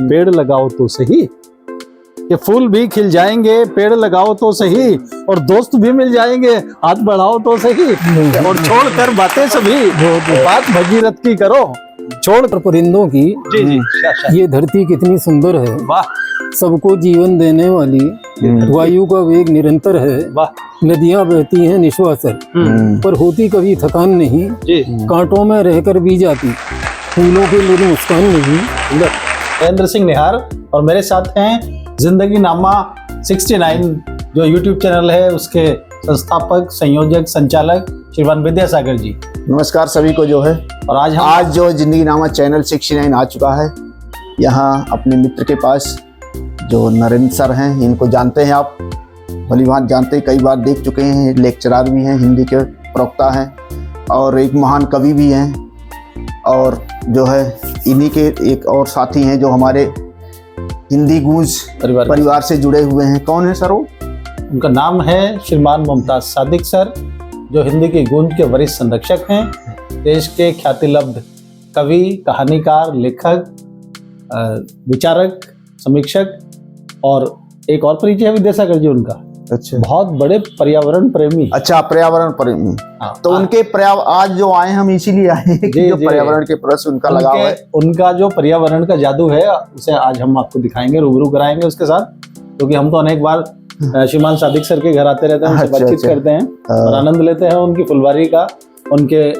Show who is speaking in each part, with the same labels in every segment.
Speaker 1: पेड़ लगाओ तो सही, ये फूल भी खिल जाएंगे, पेड़ लगाओ तो सही, और दोस्त भी मिल जाएंगे, हाथ बढ़ाओ तो सही, और छोड़कर बातें सभी, बात भगीरथ की करो, छोड़
Speaker 2: परिंदों की।
Speaker 1: जी जी,
Speaker 2: ये धरती कितनी सुंदर है,
Speaker 1: वाह,
Speaker 2: सबको जीवन देने वाली, वायु का वेग निरंतर है,
Speaker 1: वाह,
Speaker 2: नदियां बहती हैं निश्वासर, पर होती कभी थकान नहीं,
Speaker 1: जी,
Speaker 2: कांटों में रहकर भी जाती, फूलों के लिए मुस्कान नहीं।
Speaker 1: महेंद्र सिंह निहार, और मेरे साथ हैं जिंदगी नामा 69 जो YouTube चैनल है, उसके संस्थापक, संयोजक, संचालक श्रीमान विद्यासागर जी।
Speaker 3: नमस्कार सभी को जो है। और आज जो जिंदगी नामा चैनल 69 आ चुका है यहाँ अपने मित्र के पास, जो नरेंद्र सर हैं। इनको जानते हैं आप, भली भांति जानते हैं, कई बार देख चुके हैं, लेक्चरर भी हैं, हिंदी के प्रवक्ता हैं और एक महान कवि भी हैं। और जो है इन्हीं के एक और साथी हैं जो हमारे हिंदी गूंज परिवार से जुड़े हुए हैं। कौन है सर वो?
Speaker 1: उनका नाम है श्रीमान मुमताज सादिक सर, जो हिंदी की गूंज के वरिष्ठ संरक्षक हैं, देश के ख्यातिलब्ध कवि, कहानीकार, लेखक, विचारक, समीक्षक, और एक और परिचय है विद्यासागर जी उनका।
Speaker 3: अच्छा,
Speaker 1: बहुत बड़े पर्यावरण प्रेमी।
Speaker 3: अच्छा, पर्यावरण प्रेमी।
Speaker 1: हाँ,
Speaker 3: तो उनके आज जो आए हम इसीलिए आए हैं कि जो पर्यावरण के प्रति उनका लगाव है,
Speaker 1: उनका जो पर्यावरण का जादू है, उसे आज हम आपको दिखाएंगे, रूबरू कराएंगे उसके साथ, क्योंकि हम तो अनेक बार श्रीमान सादिक सर के घर आते रहते हैं, उनसे बातचीत करते हैं और आनंद लेते हैं उनकी फुलवारी का, उनके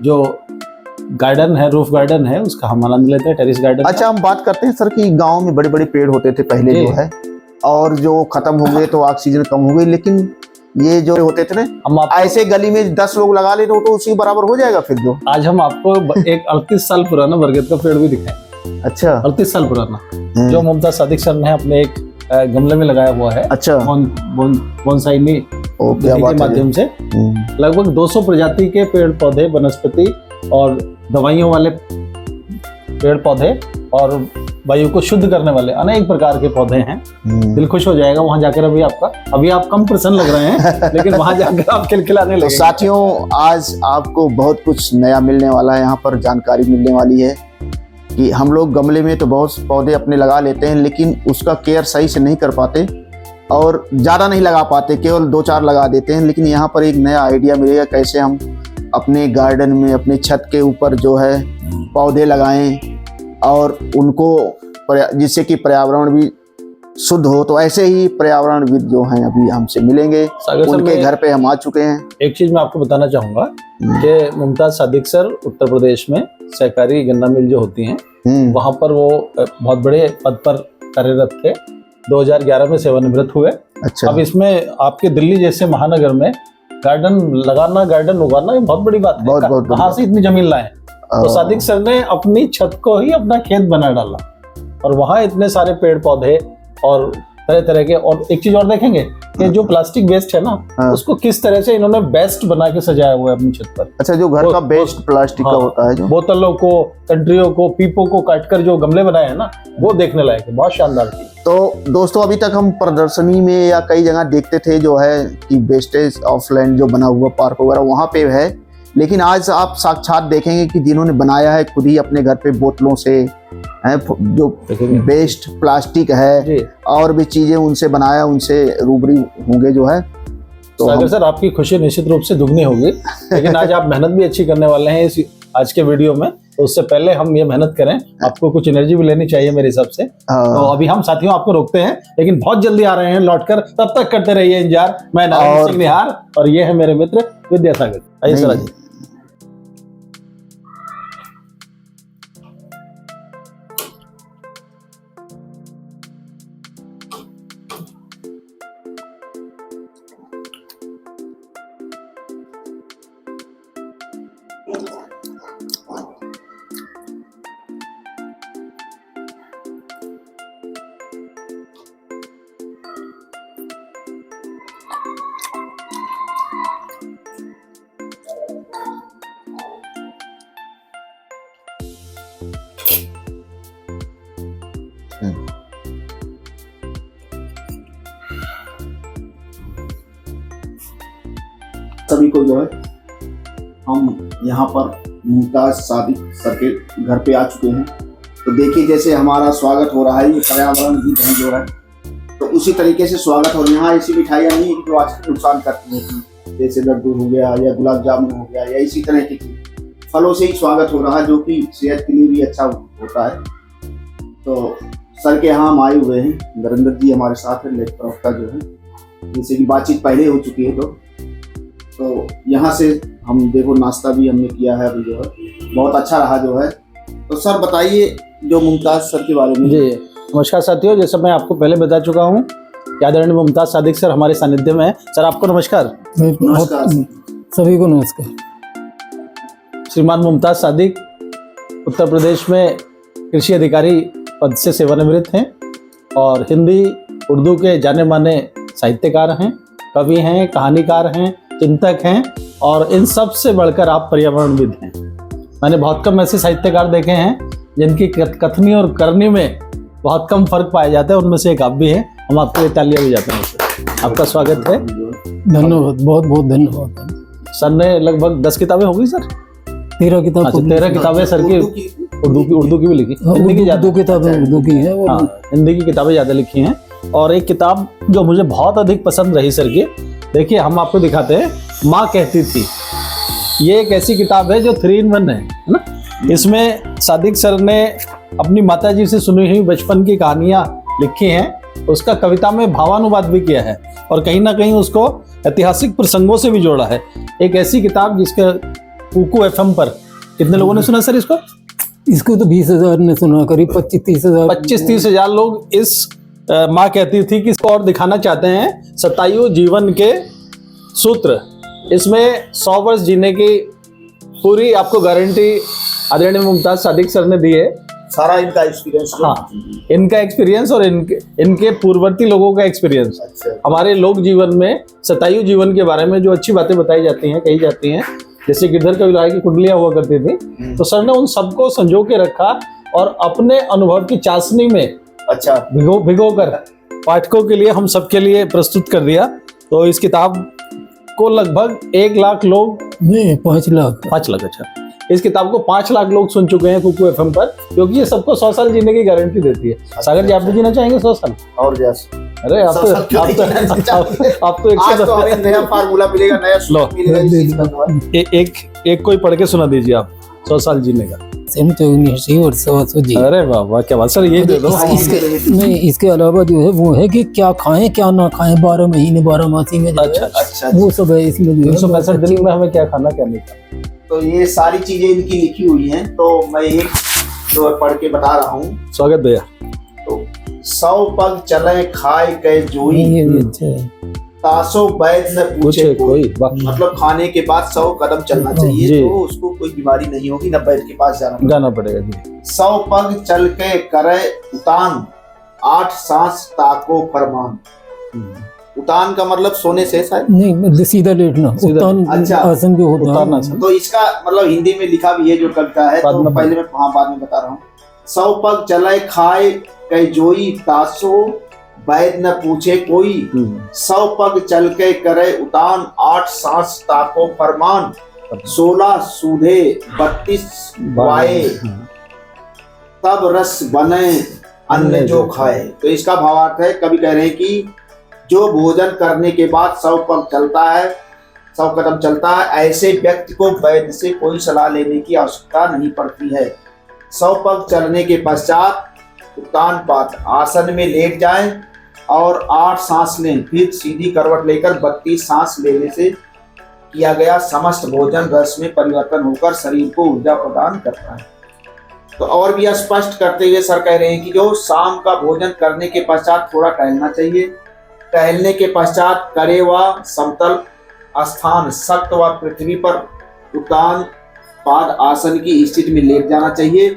Speaker 1: जो गार्डन है, रूफ गार्डन है, उसका हम आनंद लेते हैं, टेरिस गार्डन।
Speaker 3: अच्छा, हम बात करते हैं सर कि गांव में बड़े बड़े पेड़ होते थे पहले जो है, और जो खत्म हो गए तो ऑक्सीजन कम हो गई, लेकिन ये जो होते थे ना, हम ऐसे गली में 10 लोग लगा ले तो उसी बराबर हो जाएगा फिर। जो
Speaker 1: आज हम आपको एक 38 साल पुराना बरगद का पेड़ भी दिखाएं।
Speaker 3: अच्छा,
Speaker 1: 38 साल पुराना, जो मुमताज सादिक सर ने अपने एक गमले में लगाया हुआ है।
Speaker 3: अच्छा,
Speaker 1: बोनसाई के माध्यम से लगभग 200 प्रजाति के पेड़ पौधे, वनस्पति और दवाइयों वाले पेड़ पौधे और वायु को शुद्ध करने वाले अनेक प्रकार के पौधे हैं। दिल खुश हो जाएगा वहां जाकर। अभी आप कम प्रसन्न लग रहे हैं, लेकिन वहां जाकर आप खिलखिलाने लगेंगे।
Speaker 3: तो साथियों, आज आपको बहुत कुछ नया मिलने वाला है, यहाँ पर जानकारी मिलने वाली है कि हम लोग गमले में तो बहुत पौधे अपने लगा लेते हैं, लेकिन उसका केयर सही से नहीं कर पाते और ज़्यादा नहीं लगा पाते, केवल 2-4 लगा देते हैं। लेकिन यहाँ पर एक नया आइडिया मिलेगा कैसे हम अपने गार्डन में, अपने छत के ऊपर जो है पौधे लगाएं और उनको, जिससे कि पर्यावरण भी शुद्ध हो। तो ऐसे ही पर्यावरणविद जो हैं अभी हमसे मिलेंगे, उनके घर पे हम आ चुके हैं।
Speaker 1: एक चीज मैं आपको बताना चाहूंगा कि मुमताज सादिक सर उत्तर प्रदेश में सहकारी गन्ना मिल जो होती हैं, वहां पर वो बहुत बड़े पद पर कार्यरत थे। 2011 में सेवानिवृत्त हुए।
Speaker 3: अच्छा, अब
Speaker 1: इसमें आपके दिल्ली जैसे महानगर में गार्डन लगाना, गार्डन उगाना, ये बहुत बड़ी बात है। कहाँ से इतनी जमीन लाए? तो सादिक सर ने अपनी छत को ही अपना खेत बना डाला और वहां इतने सारे पेड़ पौधे और तरह तरह के। और एक चीज और देखेंगे कि जो प्लास्टिक वेस्ट है ना, उसको किस तरह से इन्होंने बेस्ट बना के सजाया हुआ है अपनी छत पर।
Speaker 3: अच्छा, जो घर का बेस्ट प्लास्टिक का होता है, जो
Speaker 1: बोतलों को, कंट्रियों को, पीपों को काटकर जो गमले बनाए हैं ना, वो देखने लायक है, बहुत शानदार चीज।
Speaker 3: तो दोस्तों, अभी तक हम प्रदर्शनी में या कई जगह देखते थे जो है कि वेस्टेज ऑफ लैंड जो बना हुआ पार्क वगैरह वहाँ पे है, लेकिन आज आप साक्षात देखेंगे कि जिन्होंने बनाया है खुद ही अपने घर पे बोतलों से है, जो वेस्ट प्लास्टिक है और भी चीजें उनसे बनाया, उनसे रूबरू होंगे जो है।
Speaker 1: तो सागर सर, आपकी खुशी निश्चित रूप से दुगनी होगी, लेकिन आज आप मेहनत भी अच्छी करने वाले हैं इस आज के वीडियो में। तो उससे पहले हम ये मेहनत करें, आपको कुछ एनर्जी भी लेनी चाहिए मेरे हिसाब से। तो अभी हम साथियों आपको रोकते हैं, लेकिन बहुत जल्दी आ रहे हैं लौटकर, तब तक करते रहिए इंतजार। मैं नरेंद्र सिंह निहार और ये है मेरे मित्र विद्यासागर। आइए सर, जी।
Speaker 3: सभी को जो है, हम यहाँ पर मुमताज सादिक सर के घर पे आ चुके हैं। तो देखिए जैसे हमारा स्वागत हो रहा है, ये पर्यावरण हित है जो है, तो उसी तरीके से स्वागत हो। यहाँ ऐसी मिठाइयाँ नहीं है जो आज नुकसान करती है, जैसे लड्डू हो गया या गुलाब जामुन हो गया या इसी तरह की फलों से ही स्वागत हो रहा है, जो कि सेहत के लिए भी अच्छा होता है। तो सर के यहाँ हम आए हुए हैं, नरेंद्र जी हमारे साथ है, लेख प्रवक्ता जो है, जैसे कि बातचीत पहले हो चुकी है। तो यहाँ से हम देखो नाश्ता भी हमने किया है अभी जो है, बहुत अच्छा रहा जो है। तो सर बताइए जो मुमताज सर के बारे में।
Speaker 1: जी नमस्कार साथियों, जैसे मैं आपको पहले बता चुका हूँ कि आदरणीय मुमताज सादिक सर हमारे सानिध्य में है। सर आपको नमस्कार।
Speaker 3: नमस्कार।
Speaker 2: सभी को नमस्कार।
Speaker 1: श्रीमान मुमताज सादिक उत्तर प्रदेश में कृषि अधिकारी पद से सेवानिवृत्त हैं और हिंदी उर्दू के जाने माने साहित्यकार हैं, कवि हैं, कहानीकार हैं, चिंतक हैं और इन सब से बढ़कर आप पर्यावरणविद हैं। मैंने बहुत कम ऐसे साहित्यकार देखे हैं जिनकी कथनी और करनी में बहुत कम फर्क पाया जाता है, उनमें से एक आप भी हैं। हम आपके लिए तालियां बजाते हैं सर। आपका स्वागत है।
Speaker 2: धन्यवाद, बहुत बहुत धन्यवाद।
Speaker 1: सर ने लगभग 10 किताबें होगी सर,
Speaker 2: 13 किताब।
Speaker 1: अच्छा 13 किताबें सर की उर्दू की भी लिखी, हिंदी की
Speaker 2: दो किताबें उर्दू की हैं और
Speaker 1: हिंदी की किताबें ज़्यादा लिखी हैं। और एक किताब जो मुझे बहुत अधिक पसंद रही सर की, देखिए हम आपको दिखाते हैं, माँ कहती थी। ये एक ऐसी किताब है जो 3 in 1 है ना। इसमें सादिक सर ने अपनी माताजी से सुनी हुई बचपन की कहानियाँ लिखी हैं, उसका कविता में भावानुवाद भी किया है और कहीं ना कहीं उसको ऐतिहासिक प्रसंगों से भी जोड़ा है। एक ऐसी किताब जिसका कुकू FM पर कितने लोगों ने सुना सर इसको?
Speaker 2: इसको तो 20,000 ने सुना, करीब 25-30
Speaker 1: हजार लोग इस माँ कहती थी कि इसको और दिखाना चाहते हैं शतायु जीवन के सूत्र। इसमें 100 वर्ष जीने की पूरी आपको गारंटी आदरणीय मुमताज सादिक सर ने दी है।
Speaker 3: सारा इनका एक्सपीरियंस।
Speaker 1: हाँ, इनका एक्सपीरियंस और इनके पूर्ववर्ती लोगों का एक्सपीरियंस।
Speaker 3: अच्छा।
Speaker 1: हमारे लोक जीवन में शतायु जीवन के बारे में जो अच्छी बातें बताई जाती हैं, कही जाती हैं, जैसे गिरधर कविराय की कुंडलियां हुआ करती थी, तो सर ने उन सबको संजो के रखा और अपने अनुभव की चाशनी में
Speaker 3: अच्छा
Speaker 1: भिगो कर पाठकों के लिए, हम सबके लिए प्रस्तुत कर दिया। तो इस किताब को लगभग 1 लाख लोग,
Speaker 2: नहीं 5 लाख।
Speaker 1: अच्छा, इस किताब को 5 लाख लोग सुन चुके हैं कुकू FM पर, क्योंकि ये सबको 100 साल जीने की गारंटी देती है। सागर जी आप भी जीना चाहेंगे 100 साल?
Speaker 3: और जैसे
Speaker 1: अरे आप तो
Speaker 3: एक नया फार्मूला मिलेगा, नया सूत्र मिलेगा।
Speaker 1: एक कोई पढ़ के सुना दीजिए आप 100 साल जीने का। अरे वाह वाह, क्या बात सर, ये दे दो।
Speaker 2: इसके अलावा जो है वो है कि क्या खाएं क्या ना खाएं, 12 महीने 12 मासी में। अच्छा, वो सब है इसमें।
Speaker 1: 365 दिन में हमें क्या खाना क्या नहीं खाना,
Speaker 3: तो ये सारी चीजें इनकी लिखी हुई हैं। तो मैं एक जो पढ़ के बता रहा हूँ।
Speaker 1: स्वागत भैया।
Speaker 3: तो 100 पग चले खाए कै जोई, तासो बैद न पूछे कोई। मतलब खाने के बाद 100 कदम चलना चाहिए, तो उसको कोई बीमारी नहीं होगी, न बैद के पास जाना
Speaker 1: पड़ेगा जी।
Speaker 3: 100 पग चल के करे उतान, 8 सांस ताको फरमान। उतान का मतलब सोने से शायद
Speaker 2: नहीं, सीधा लेटना। उतान
Speaker 3: अच्छा,
Speaker 2: आसन जो होता है।
Speaker 3: तो इसका मतलब हिंदी में लिखा भी है जो कविता है, तो पहले मैं बाद में बता रहा हूँ। 100 पग चले खाए कै जोई, तासो बैद न पूछे कोई। 100 पग चल के करे उतान, 8 सांस ताको फरमान। 16 सूधे 32 वाए, तब रस बने अन्न जो खाए। तो इसका भावार्थ है, कवि कह रहे हैं कि जो भोजन करने के बाद 100 पग चलता है, 100 कदम चलता है, ऐसे व्यक्ति को वैद्य से कोई सलाह लेने की आवश्यकता नहीं पड़ती है। 100 पग चलने के पश्चात उत्तान पात आसन में लेट जाएं और 8 सांस लें, फिर सीधी करवट लेकर 32 सांस लेने से किया गया समस्त भोजन रस में परिवर्तन होकर शरीर को ऊर्जा प्रदान करता है। तो और भी स्पष्ट करते हुए सर कह रहे हैं कि जो शाम का भोजन करने के पश्चात थोड़ा टहलना चाहिए। टहलने के पश्चात करे व समतल स्थान सख्त व पृथ्वी पर उत्तान पाद आसन की स्थिति में लेट जाना चाहिए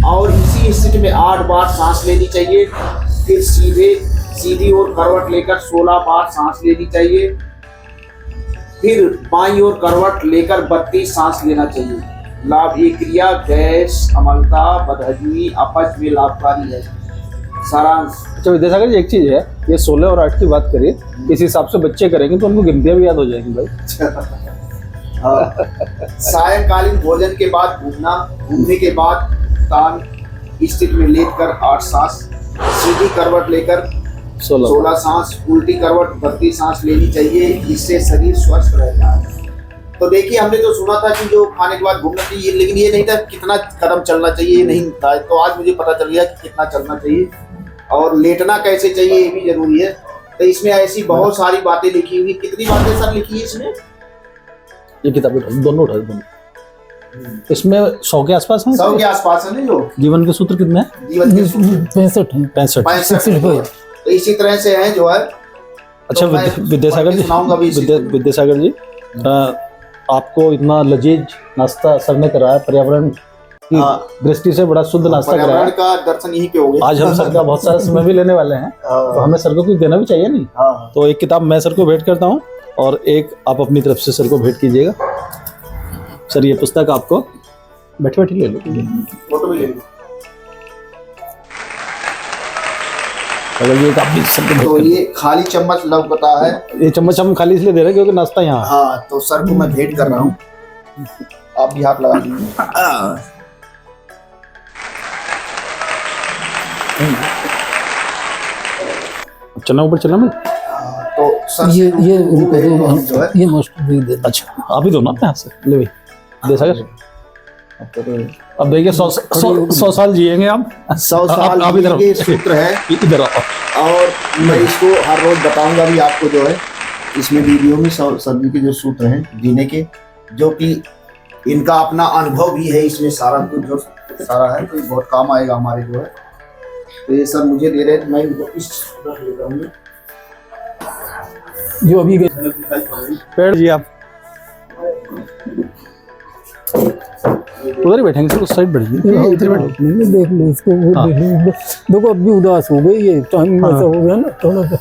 Speaker 3: और इसी स्थिति में 8 बार सांस लेनी चाहिए। फिर सीधी ओर करवट लेकर 16 बार सांस लेनी चाहिए। फिर बाईं ओर करवट लेकर 32 सांस लेना चाहिए। लाभ ये क्रिया गैस, अम्लता, बदहजमी, अपच में लाभकारी है। सारांश।
Speaker 1: अच्छा विद्यासागर जी, एक चीज है, ये 16 और 8 की बात करिए, इस हिसाब से बच्चे करेंगे तो उनको गिनतियां भी याद हो जाएंगी भाई।
Speaker 3: सायंकालीन भोजन के बाद घूमने के बाद तान स्थिति में लेटकर 8 सांस, सीधी करवट लेकर 16 सांस, उल्टी करवट 32 सांस लेनी चाहिए, इससे शरीर स्वस्थ रहता है। तो देखिए, हमने तो सुना था कि जो खाने के बाद घूमना चाहिए, लेकिन ये नहीं था कितना कदम चलना चाहिए, ये नहीं था। तो आज मुझे पता चल गया कि कितना चलना चाहिए और लेटना कैसे चाहिए, ये भी जरूरी है। तो इसमें ऐसी बहुत सारी बातें लिखी हुई। कितनी बातें सर लिखी है इसमें?
Speaker 1: ये किताब दोनों उठाए, दोनों इसमें 100 के आसपास है।
Speaker 3: 100 के आसपास है। नहीं, जो
Speaker 1: जीवन के सूत्र कितने हैं?
Speaker 3: जीवन के सूत्र
Speaker 2: 65
Speaker 3: तो इसी तरह से है जो है।
Speaker 1: अच्छा, विद्यासागर जी,
Speaker 3: सुनाऊंगा भी।
Speaker 1: विद्यासागर जी, आपको इतना लजीज नाश्ता सर ने कराया, पर्यावरण की दृष्टि से बड़ा शुद्ध नाश्ता कराया।
Speaker 3: पर्यावरण का दर्शन यहीं पे हो गया।
Speaker 1: आज हम सर का बहुत सारा समय भी लेने वाले हैं, तो हमें सर को कुछ देना भी चाहिए नहीं। तो एक किताब मैं सर को भेंट करता हूँ और एक आप अपनी तरफ से सर को भेंट कीजिएगा। सर, ये पुस्तक आपको बैठे बैठे ले लो,
Speaker 3: फोटो भी ले लो।
Speaker 1: अगर ये आप भी सर को भेंट
Speaker 3: तो
Speaker 1: कर-
Speaker 3: ये खाली चम्मच लौकता है।
Speaker 1: ये चम्मच हम खाली इसलिए दे रहे हैं क्योंकि नाश्ता यहाँ है।
Speaker 3: हाँ, तो सर को मैं भेंट कर रहा हूँ, आप भी हाथ लगा दीजिए।
Speaker 1: चलना ऊपर, चलना मैं।
Speaker 3: तो सर
Speaker 2: ये
Speaker 3: जो है
Speaker 2: ये मस्ट भी दे।
Speaker 1: अच्छा, आप ही दो ना अपने हाथ से, ले भाई विद्यासागर। अब देखिए 100 साल जिएंगे आप।
Speaker 3: 100 साल
Speaker 1: आप इधर आओ।
Speaker 3: ये सूत्र है
Speaker 1: इधर आओ।
Speaker 3: और मैं इसको हर रोज बताऊंगा भी आपको जो है। इसमें वीडियो में सभी के जो सूत्र हैं जीने के, जो कि इनका अपना अनुभव भी है इसमें, सारा कुछ जो सारा है, तो बहुत काम आएगा हमारे जो है। तो ये सब मुझे दे रहे हैं, तो मैं इनको इस
Speaker 2: जो अभी
Speaker 1: पेड़ जी, आप उधर ही बैठेंगे सर, उस साइड बैठिए। इधर बैठिए।
Speaker 2: देख लो इसको, वो देख लो। देखो अब भी उदास हो गई, ये टाइम ऐसा हो गया ना थोड़ा सा।